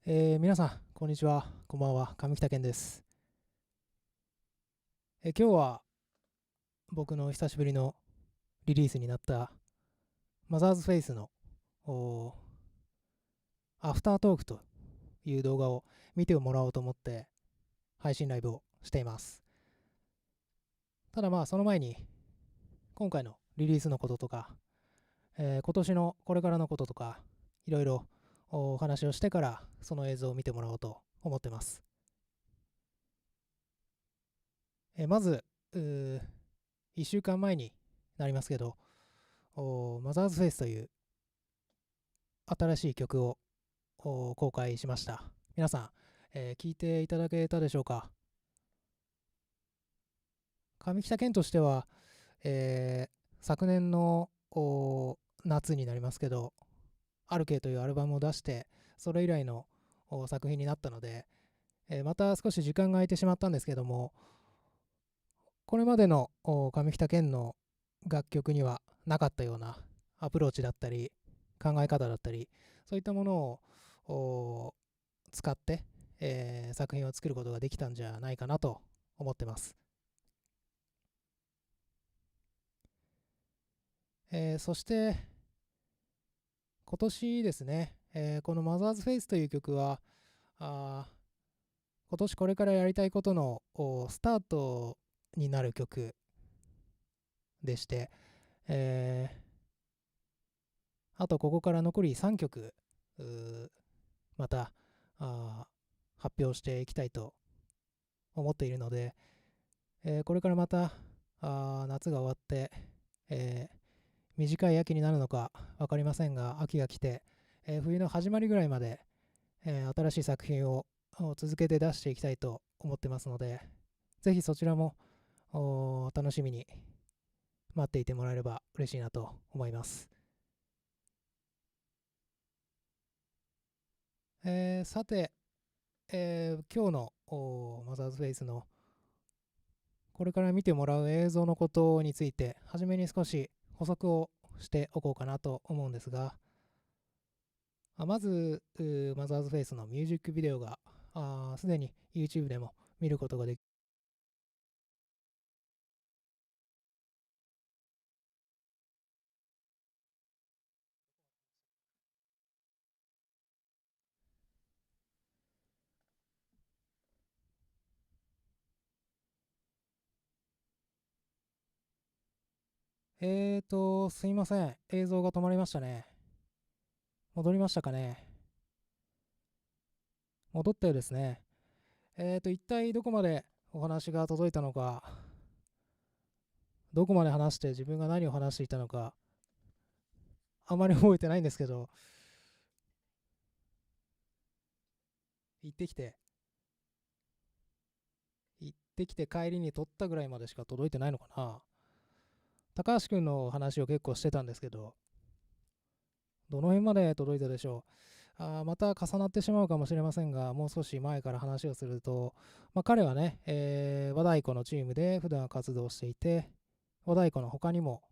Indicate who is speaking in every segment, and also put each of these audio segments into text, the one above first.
Speaker 1: 皆さん、こんにちは。こんばんは。上北健です。今日は僕の久しぶりのリリースになったマザーズフェイスのアフタートークという動画を見てもらおうと思って配信ライブをしています。ただその前に今回のリリースのこととか、今年のこれからのこととか、いろいろお話をしてからその映像を見てもらおうと思ってます。まず、1週間前になりますけど、マザーズフェイスという新しい曲を公開しました。皆さん、聞いていただけたでしょうか。上北健としては、昨年の夏になりますけど、アルケというアルバムを出して、それ以来の作品になったので、また少し時間が空いてしまったんですけども、これまでの上北健の楽曲にはなかったようなアプローチだったり、考え方だったり、そういったものを使って、作品を作ることができたんじゃないかなと思ってます。そして今年ですね、このマザーズフェイスという曲は今年これからやりたいことのスタートになる曲でして、あとここから残り3曲また発表していきたいと思っているので、これからまた夏が終わって、短い秋になるのか分かりませんが、秋が来て、冬の始まりぐらいまで、新しい作品を続けて出していきたいと思ってますので、ぜひそちらも楽しみに待っていてもらえれば嬉しいなと思います。さて、今日のマザーズフェイスのこれから見てもらう映像のことについて、初めに少し補足をしておこうかなと思うんですが、まずマザーズフェイスのミュージックビデオがすでに YouTube でも見ることができすいません。映像が止まりましたね。戻りましたかね。戻ったようですね。一体どこまでお話が届いたのか、どこまで話して自分が何を話していたのか、あまり覚えてないんですけど、行ってきて、帰りに撮ったぐらいまでしか届いてないのかな。高橋くんの話を結構してたんですけど、どの辺まで届いたでしょう。また重なってしまうかもしれませんが、もう少し前から話をすると、彼はね、和太鼓のチームで普段活動していて、和太鼓の他にも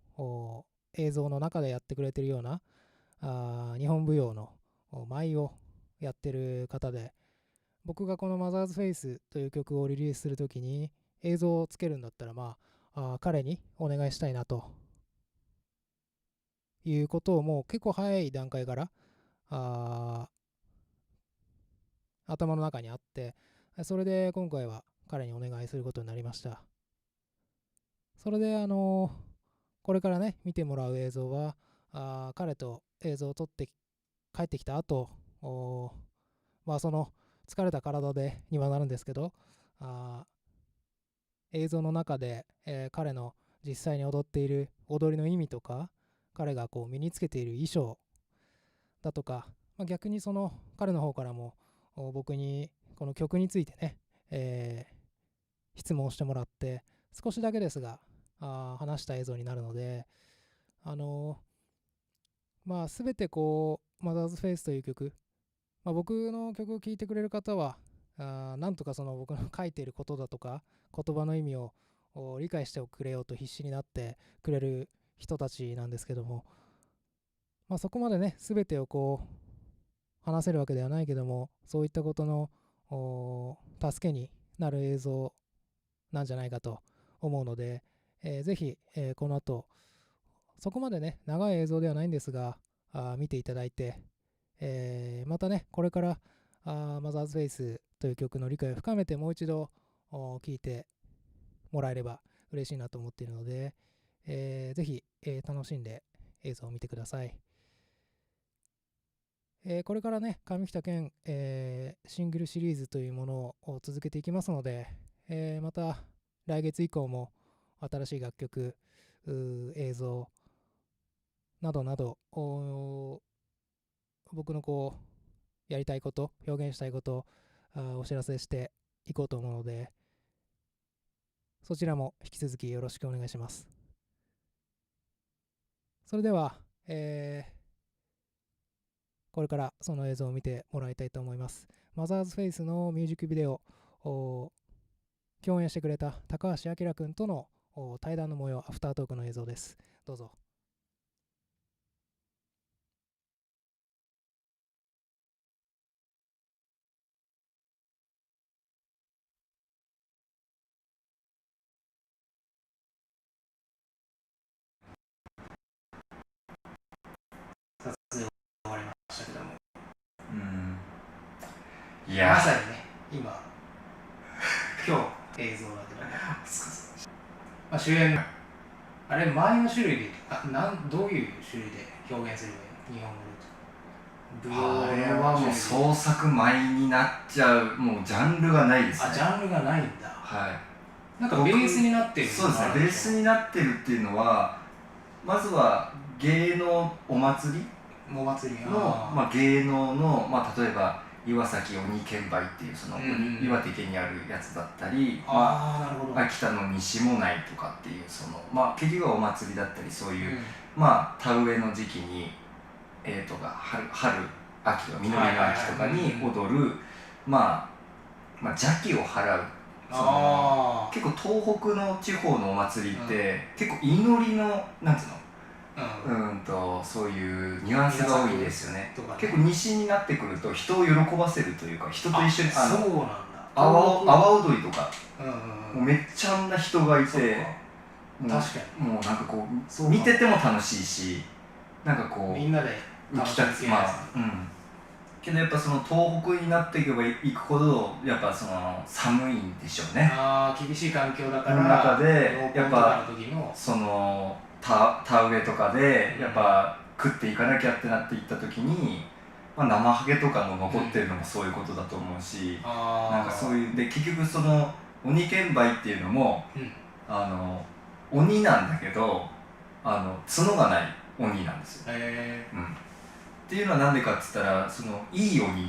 Speaker 1: 映像の中でやってくれてるような日本舞踊の舞をやってる方で、僕がこのマザーズフェイスという曲をリリースするときに映像をつけるんだったら、彼にお願いしたいなということをもう結構早い段階からあ頭の中にあって、それで今回は彼にお願いすることになりました。それでこれからね見てもらう映像は彼と映像を撮って帰ってきた後その疲れた体でにはなるんですけど映像の中で、彼の実際に踊っている踊りの意味とか、彼がこう身につけている衣装だとか、逆にその彼の方からも僕にこの曲についてね、質問をしてもらって少しだけですが話した映像になるので、全てこうマザーズフェイスという曲、僕の曲を聴いてくれる方はなんとかその僕の書いていることだとか言葉の意味を理解してくれようと必死になってくれる人たちなんですけども、そこまでね全てをこ話せるわけではないけども、そういったことの助けになる映像なんじゃないかと思うので、ぜひ、この後そこまでね長い映像ではないんですが見ていただいて、またねこれからマザーズフェイスという曲の理解を深めてもう一度聴いてもらえれば嬉しいなと思っているので、ぜひ、楽しんで映像を見てください。これからね上北健、シングルシリーズというものを続けていきますので、また来月以降も新しい楽曲映像などなど僕のこうやりたいこと表現したいことをお知らせしていこうと思うので、そちらも引き続きよろしくお願いします。それでは、これからその映像を見てもらいたいと思います。マザーズフェイスのミュージックビデオ共演してくれた高橋明君との対談の模様、アフタートークの映像です。どうぞ。撮影終わりましたけども、
Speaker 2: いや
Speaker 1: まさにね今日映像だけども主演あれ前の種類でどういう種類で表現すればいいの？日本語で
Speaker 2: あれはもう創作米になっちゃう、もうジャンルがないですね。
Speaker 1: ジャンルがないんだ。
Speaker 2: はい。
Speaker 1: なんかベースになってる。
Speaker 2: そうですね、ベースになってるっていうのは、まずは芸能お祭りの、芸能の、例えば岩崎鬼剣舞っていうその、岩手県にあるやつだったり、秋田の西もないとかっていうその、結局はお祭りだったり、そういう、田植えの時期に春秋とか実りの秋とかに踊る邪気を払う、結構東北の地方のお祭りって、結構祈りのなんつうの、そういうニュアンスが多いんですよね。結構西になってくると人を喜ばせるというか、人と一緒に阿波踊りとか、もうめっちゃあんな人がいて、もうなんかこう見てても楽しいし、なんかこう
Speaker 1: みんなで
Speaker 2: 浮き立つ。けどやっぱその東北になっていけばいくほどやっぱその寒いんでしょうね。
Speaker 1: 厳しい環境だから。
Speaker 2: の中でやっぱその田植えとかでやっぱ食っていかなきゃってなっていった時に、生ハゲとかも残ってるのもそういうことだと思うし、なんかそういうで結局その鬼剣舞っていうのも、鬼なんだけど角がない鬼なんですよ。っていうのはなんでかって言ったら、そのいい鬼っ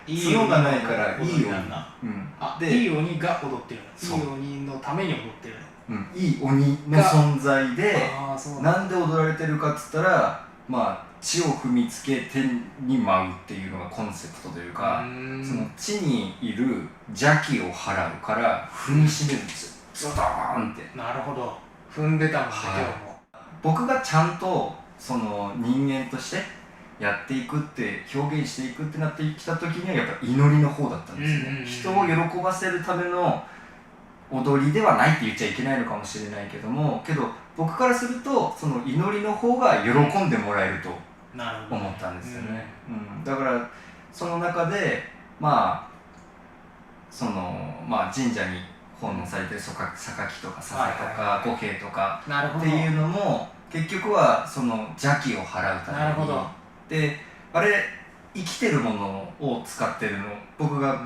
Speaker 2: ていう角がないからいい鬼なんだ。でいい鬼が踊ってるの。いい鬼のために踊ってるの。いい鬼の存在で、なんで踊られてるかって言ったら、地を踏みつけ天に舞うっていうのがコンセプトというか、その地にいる邪気を払うから踏みしめるんですよ、ズドーンって。なるほど、踏んでたもんね、今日も。僕がちゃんとその人間としてやっていくって表現していくってなってきた時にはやっぱ祈りの方だったんですね。人を喜ばせるための踊りではないって言っちゃいけないのかもしれないけども、僕からするとその祈りの方が喜んでもらえると思ったんですよね。だからその中でその神社に奉納されてる榊とか笹とか五幣とかっていうのも結局はその邪気を払うために。であれ生きてるものを使ってるの、僕が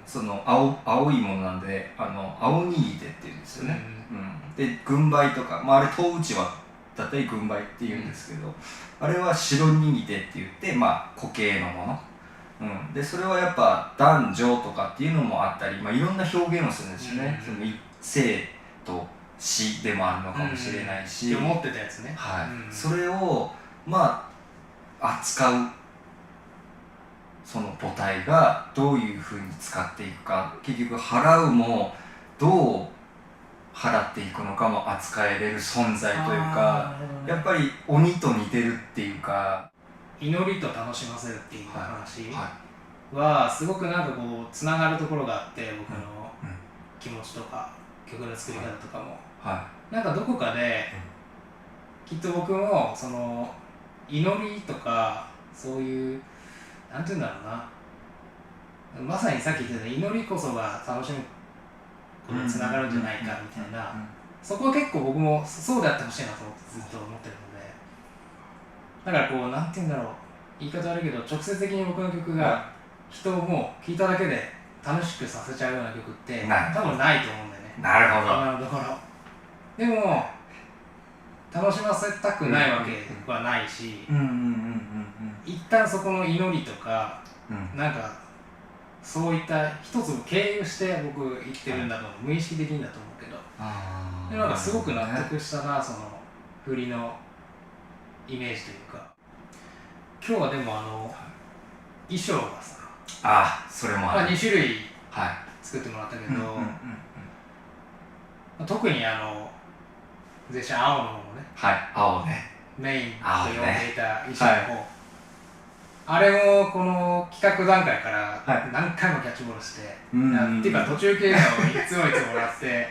Speaker 2: その青いものなんで青にぎてっていうんですよね。で軍配とか、あれ東内輪だったり軍配っていうんですけど、あれは白にぎてって言って固形のもの、でそれはやっぱ男女とかっていうのもあったり、いろんな表現をするんですよね。その生と死でもあるのかもしれないし、思ってたやつね。それを扱うその母体がどういうふうに使っていくか、結局払うもどう払っていくのかも扱えれる存在というか、やっぱり鬼と似てるっていうか、
Speaker 1: 祈りと楽しませるっていう話
Speaker 2: はい
Speaker 1: はすごくなんかこうつながるところがあって、僕の
Speaker 2: うん
Speaker 1: 気持ちとか曲の作り方とかも、
Speaker 2: は
Speaker 1: なんかどこかできっと僕もその祈りとかそういうなんていうんだろうな、まさにさっき言ってた祈りこそが楽しむことにつながるんじゃないかみたいな、そこは結構僕もそうであってほしいなと思ってずっと思ってるので、だからこうなんていうんだろう、言い方悪いけど直接的に僕の曲が人をもう聴いただけで楽しくさせちゃうような曲って多分ないと思うんだよね。
Speaker 2: なるほど。
Speaker 1: 今のところでも楽しませたくないわけはないし、一旦そこの祈りとか、なんかそういった一つを経由して僕生きてるんだと思う、無意識的にだと思うけど、でなんかすごく納得したな、その振りのイメージというか。今日はでも衣装がさ、
Speaker 2: それも
Speaker 1: 2種類
Speaker 2: はい
Speaker 1: 作ってもらったけど、特にゼシャン青の方のね、
Speaker 2: はい青ね
Speaker 1: メインと呼んでいた衣装の方、あれをこの企画段階から何回もキャッチボールして、っていうか途中経過をいつももらって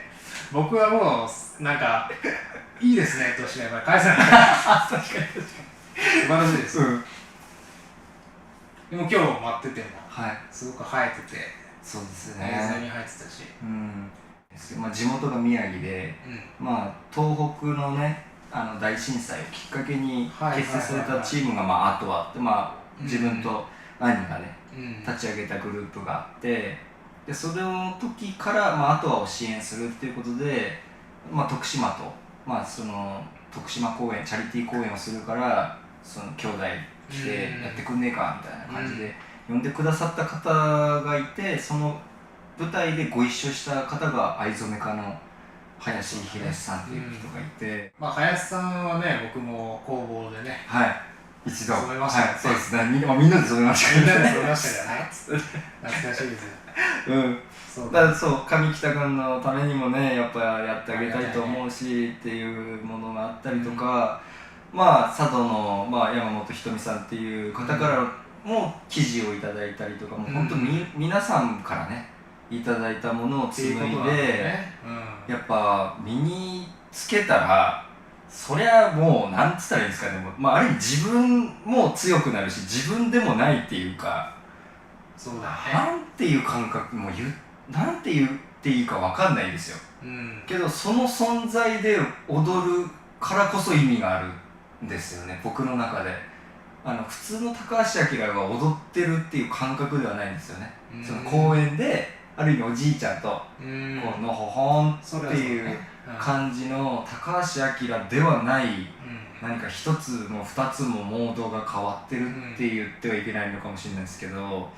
Speaker 1: 僕はもうなんかいいですねとしか返せない確かに素晴らしいです、でも今日待っててもすごく生えてて、
Speaker 2: そうです
Speaker 1: 映
Speaker 2: ね
Speaker 1: 像に入ってたし、
Speaker 2: 地元が宮城で、東北のね大震災をきっかけに結成されたチームがあとはあって自分と兄がね立ち上げたグループがあって、でそれの時からあとはを支援するっていうことで、徳島とその徳島公演チャリティー公演をするからその兄弟来てやってくんねえかみたいな感じで呼んでくださった方がいて、その舞台でご一緒した方が藍染め家の林秀さんっていう人がいて、
Speaker 1: 林さんはね、僕も工房でね、
Speaker 2: 一度
Speaker 1: 染めましたよね。
Speaker 2: そうですね、みんなで染めました
Speaker 1: みんなで染めましたよね懐かしいです
Speaker 2: だからそう上北君のためにもねやっぱやってあげたいと思うしっていうものがあったりとか、佐渡の、山本ひとみさんっていう方からも記事をいただいたりとか、もう本当に皆さんからねいただいたものを紡いで、やっぱ身につけたらそりゃもうなんつったらいいんですかね、ある意味自分も強くなるし自分でもないっていうか、
Speaker 1: そうだね、
Speaker 2: なんていう感覚もなんて言っていいか分かんないんですよ、けどその存在で踊るからこそ意味があるんですよね、僕の中で。普通の高橋明が踊ってるっていう感覚ではないんですよね、その公園である意味おじいちゃんとこうのほほんっていう感じの高橋明ではない、何か一つも二つもモードが変わってるって言ってはいけないのかもしれないですけど、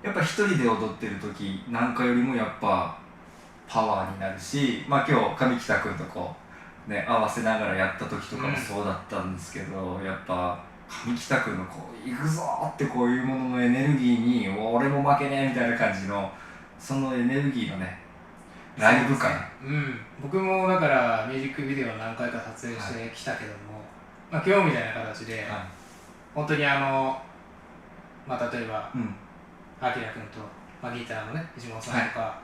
Speaker 2: やっぱ一人で踊ってる時なんかよりもやっぱパワーになるし、今日上北君とこうね合わせながらやった時とかもそうだったんですけど、やっぱ上北君のこう行くぞってこういうもののエネルギーに俺も負けねえみたいな感じのそのエネルギーのねライブ感、
Speaker 1: 僕もだからミュージックビデオ何回か撮影してきたけども、今日みたいな形で、本当に例えばあきら君と、ギターのね藤本さんとか、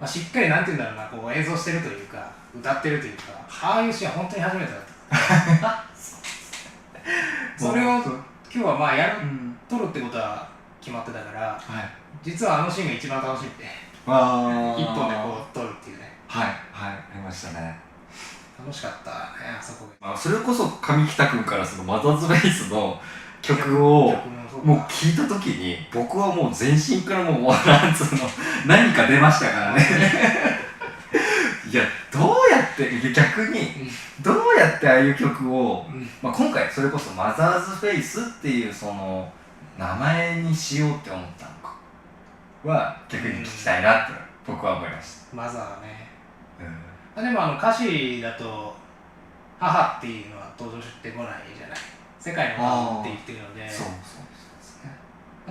Speaker 1: しっかりなんていうんだろうな、こう演奏してるというか歌ってるというか、ああいうシーンは本当に初めてだったそれを今日は撮るってことは決まってたから、実はあのシーンが一番楽しみで一本でこう撮るっていうね、
Speaker 2: ありましたね、
Speaker 1: 楽しかったね、あそこが。
Speaker 2: それこそ上北君からそのマザーズベースの曲をもう聴いた時に僕はもう全身からもうなんつうの何か出ましたからねいやどうやって逆にどうやってああいう曲を、今回それこそマザーズフェイスっていうその名前にしようって思ったのかは逆に聞きたいなって僕は思いました。
Speaker 1: マザーね、でも歌詞だと母っていうのは登場してこないじゃない、世界の顔って言ってるので、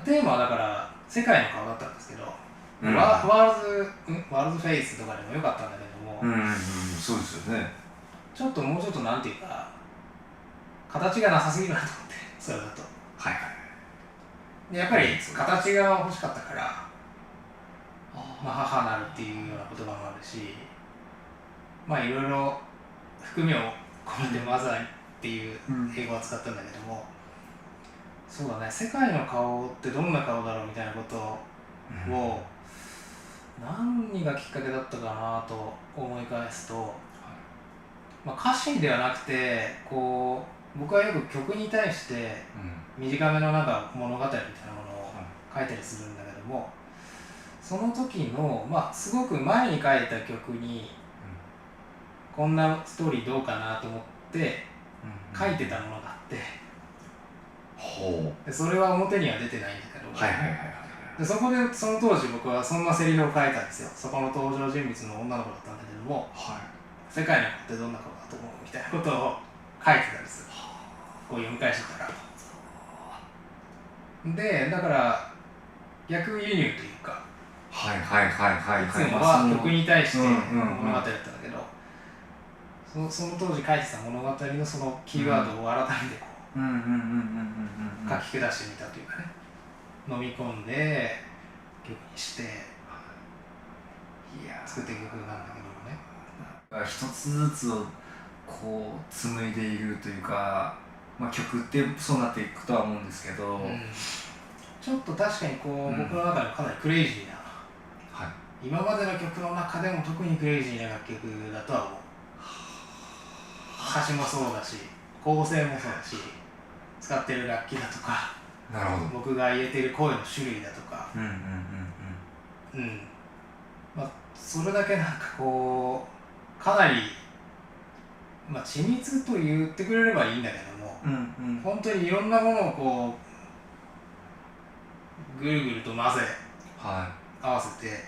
Speaker 1: テーマはだから世界の顔だったんですけど、ワールドフェイスとかでもよかったんだけども、
Speaker 2: そうですよね、
Speaker 1: もうちょっとなんていうか、
Speaker 3: 形がなさすぎるなと思って、それだと。
Speaker 2: はいはい。
Speaker 3: でやっぱり形が欲しかったから、まあ、母なるっていうような言葉もあるし、まあいろいろ含みを込めてマザーっていう英語を使ったんだけども、そうだね、世界の顔ってどんな顔だろうみたいなことを、何がきっかけだったかなと思い返すと、まあ、歌詞ではなくてこう僕はよく曲に対して短めのなんか物語みたいなものを書いたりするんだけども、その時の、まあ、すごく前に書いた曲にこんなストーリーどうかなと思って書いてたものがあって、でそれは表には出てないんだけど、でそこでその当時僕はそんなセリフを書いたんですよ。そこの登場人物の女の子だったんだけども、世界の子ってどんな子だと思うみたいなことを書いてたんですよ、こう読み返してたら。でだから逆輸入というか、いつもは曲に対して物語だったんだけど、その当時書いてた物語のそのキーワードを改めてこう書き下してみたというかね、飲み込んで曲にして作っていく曲なんだけどもね、
Speaker 2: 一つずつをこう紡いでいるというか、まあ、曲ってそうなっていくとは思うんですけど、
Speaker 3: ちょっと確かにこう、僕の中でかなりクレイジーな、今までの曲の中でも特にクレイジーな楽曲だとは思う。歌詞もそうだし構成もそうだし、使ってる楽器だとか、僕が入れてる声の種類だとか、まあ、それだけなんかこうかなり、まあ、緻密と言ってくれればいいんだけども、本当にいろんなものをこうぐるぐると混ぜ、合わせて、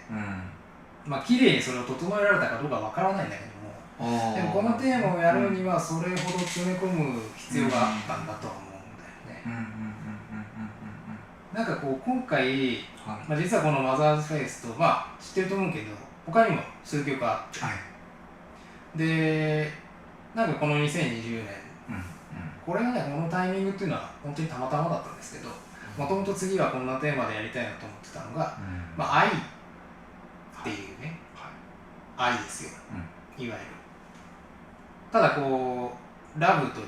Speaker 3: まあ綺麗にそれを整えられたかどうかわからないんだけども、でもこのテーマをやるにはそれほど詰め込む必要があったんだとは思うんだよね。なんかこう今回、まあ、実はこのマザーズフェイスと、まあ知ってると思うけど他にも数曲あって、でなんかこの2020年、これがね、このタイミングっていうのは本当にたまたまだったんですけど、もともと次はこんなテーマでやりたいなと思ってたのが、まあ愛っていうね、愛ですよ、いわゆる。ただこうラブという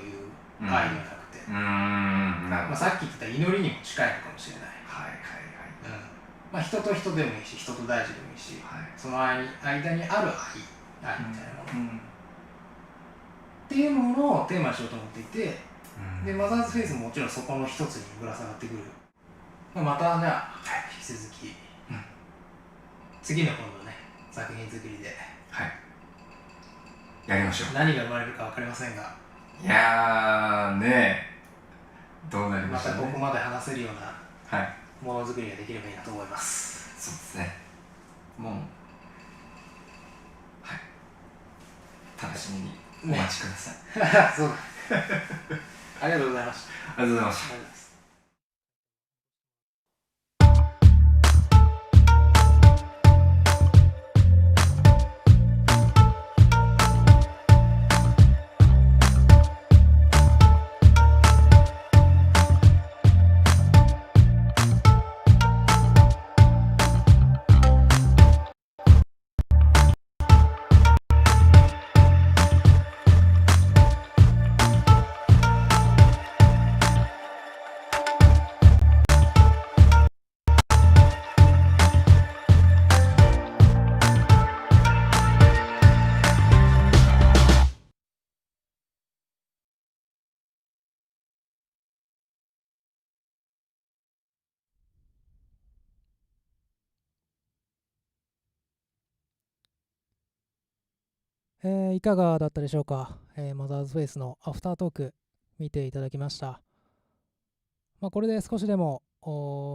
Speaker 3: 愛ではなくて、まあ、さっき言ってた祈りにも近いのかもしれない。まあ、人と人でもいいし、人と大事でもいいし、その間にある愛みたいなもの、っていうものをテーマにしようと思っていて、でマザーズフェイスももちろんそこの一つにぶら下がってくる。またね、引き続き、次の今度ね、作品作りで、
Speaker 2: やりましょう。
Speaker 3: 何が生まれるか分かりませんが、
Speaker 2: いやーね、どうなりましたね。
Speaker 3: またここまで話せるようなものづくりができればいいなと思います。
Speaker 2: そうですね。もう楽しみにお待ちください。
Speaker 3: そうだありがとうございました。
Speaker 2: ありがとうございました。
Speaker 1: いかがだったでしょうか。マザーズフェイスのアフタートーク見ていただきました。まあ、これで少しでも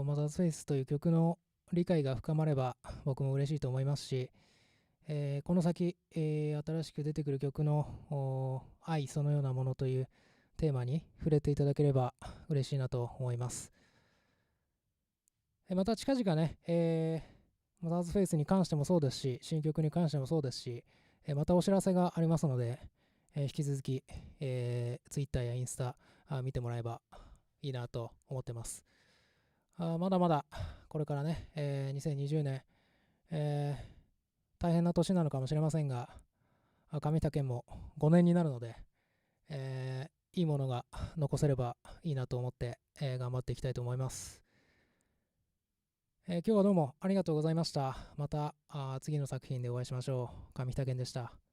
Speaker 1: マザーズフェイスという曲の理解が深まれば僕も嬉しいと思いますし、この先、新しく出てくる曲の愛そのようなものというテーマに触れていただければ嬉しいなと思います。また近々ね、マザーズフェイスに関してもそうですし、新曲に関してもそうですし、またお知らせがありますので、引き続き、Twitter やインスタ見てもらえばいいなと思ってます。まだまだこれからね、2020年、大変な年なのかもしれませんが、上竹も5年になるので、いいものが残せればいいなと思って、頑張っていきたいと思います。今日はどうもありがとうございました。また次の作品でお会いしましょう。上竹でした。